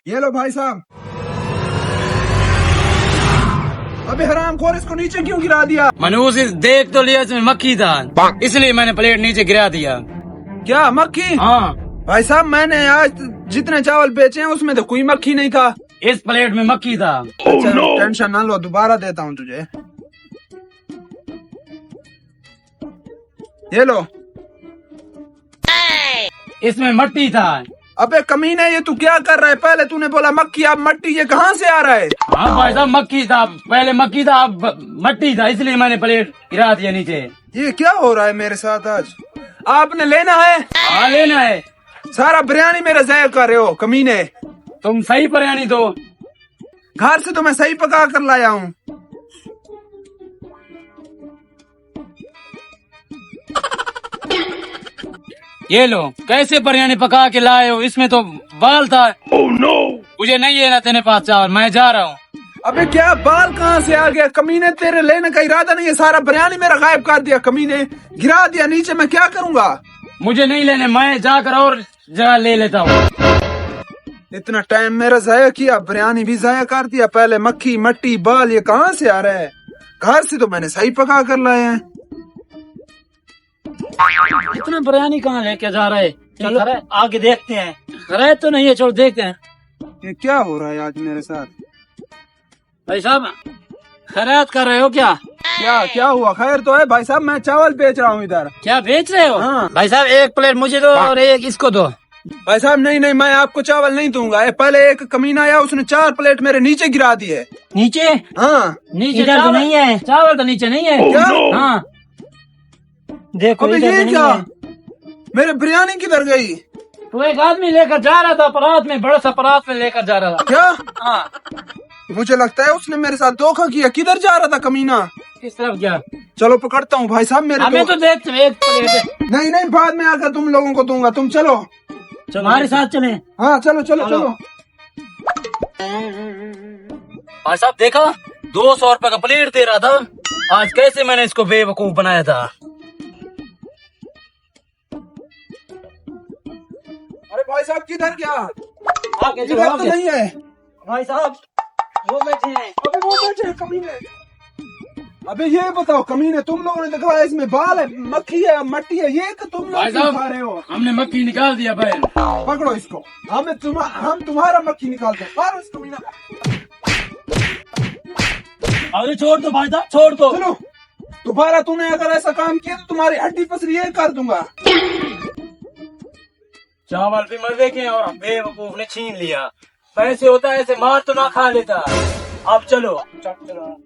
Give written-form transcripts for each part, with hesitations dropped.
ये लो भाई साहब। अबे हरामखोर, इसको नीचे क्यों गिरा दिया? मनूस देख तो लिया, इसमें मक्खी था, इसलिए मैंने प्लेट नीचे गिरा दिया। क्या मक्खी? हाँ भाई साहब, मैंने आज जितने चावल बेचे हैं उसमें तो कोई मक्खी नहीं था। इस प्लेट में मक्खी था। अच्छा, टेंशन ना लो, दोबारा देता हूँ तुझे। ये लो। इसमें मट्टी था। अबे कमीने, ये तू क्या कर रहा है? पहले तूने बोला मक्खी, अब मट्टी, ये कहाँ से आ रहा है? हाँ भाई साहब, मक्खी था, पहले मक्खी था, अब मट्टी था, इसलिए मैंने प्लेट गिरा दिया नीचे। ये क्या हो रहा है मेरे साथ आज? आपने लेना है? हाँ लेना है। सारा बिरयानी मेरा ज़ाया कर रहे हो कमीने। तुम सही बिरयानी दो। घर से तो मैं सही पका कर लाया हूँ। ये लो, कैसे बिरयानी पका के लाए हो? इसमें तो बाल था। मुझे नहीं लेना तेरे पास चावल, मैं जा रहा हूँ। अबे क्या बाल कहाँ से आ गया कमीने? तेरे लेने का इरादा नहीं है, सारा बिरयानी मेरा गायब कर दिया कमीने, गिरा दिया नीचे। मैं क्या करूँगा? मुझे नहीं लेने, मैं जाकर और जगह ले लेता हूँ। इतना टाइम मेरा जाया किया, बिरयानी भी जाया कर दिया। पहले मक्खी, मट्टी, बाल, ये कहाँ से आ रहा है? घर से तो मैंने सही पका कर लाए हैं। इतना बिरयानी कहाँ लेके जा रहे? चलो आगे देखते हैं। खैर तो नहीं है, चलो देखते हैं। ये क्या हो रहा है आज मेरे साथ? भाई साहब, खैरात कर रहे हो क्या? क्या क्या हुआ? खैर तो है भाई साहब, मैं चावल बेच रहा हूँ इधर। क्या बेच रहे हो? हाँ। भाई साहब, एक प्लेट मुझे दो और एक इसको दो। भाई साहब नहीं नहीं, मैं आपको चावल नहीं दूंगा। ये पहले एक कमीना आया, उसने 4 प्लेट मेरे नीचे गिरा दिए। नीचे? हाँ। नीचे इधर तो नहीं है, चावल तो नीचे नहीं है। क्या? हाँ देखो, अबे इधर ये तो क्या? नहीं है। मेरे बिरयानी किधर गई? तो एक आदमी लेकर जा रहा था, परात में, बड़ा सा परात में लेकर जा रहा था। क्या? हाँ। मुझे लगता है उसने मेरे साथ धोखा किया। किधर जा रहा था कमीना? किस तरफ गया? चलो पकड़ता हूँ भाई साहब। मेरे हमें तो देखते हैं, एक प्लेट है। नहीं नहीं, बाद में आकर तुम लोगों को दूंगा। तुम चलो, हमारे साथ चले। हाँ चलो चलो चलो। भाई साहब देखा, 200 रुपए का प्लेट दे रहा था, आज कैसे मैंने इसको बेवकूफ बनाया था। अरे भाई साहब किधर गया? आगे इधर तो नहीं है। भाई साहब, वो बैठे हैं। अबे वो बैठे हैं कमीने। अबे ये बताओ कमीने, तुम लोगों ने दिखाया इसमें बाल है, मक्खी है, मट्टी है, ये तो तुम लोग क्यों खा रहे हो? हमने मक्खी निकाल दिया भाई। पकड़ो इसको, हम तुम्हारा मक्खी निकालते हैं। मारो इसको कमीना। अरे छोड़ दो भाई साहब, छोड़ दो। सुनो, दोबारा तूने अगर ऐसा काम किया तो तुम्हारी हड्डी पसली ये कर दूंगा। चावल भी मजे के और बेवकूफ ने छीन लिया। पैसे होता है ऐसे मार तो ना खा लेता। अब चलो चलो।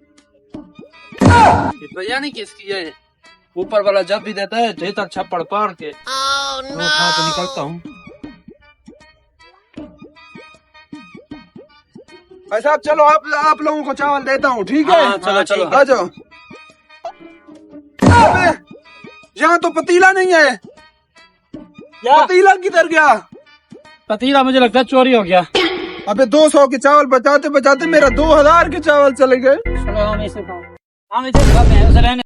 ये बिरयानी किसकी है? ऊपर वाला जब भी देता है जेता छप्पड़ पार के। खा के निकलता हूँ। भाई साहब चलो, आप लोगों को चावल देता हूँ, ठीक है? हाँ, चलो चलो आ जाओ। अबे यहाँ तो पतीला नहीं है। पतीला किधर गया? पतीला मुझे लगता है चोरी हो गया। अबे 200 के चावल बचाते बचाते मेरा 2000 के चावल चले गए। चलो हम इसे खाओ, हम इसे खाते हैं, उसे रहने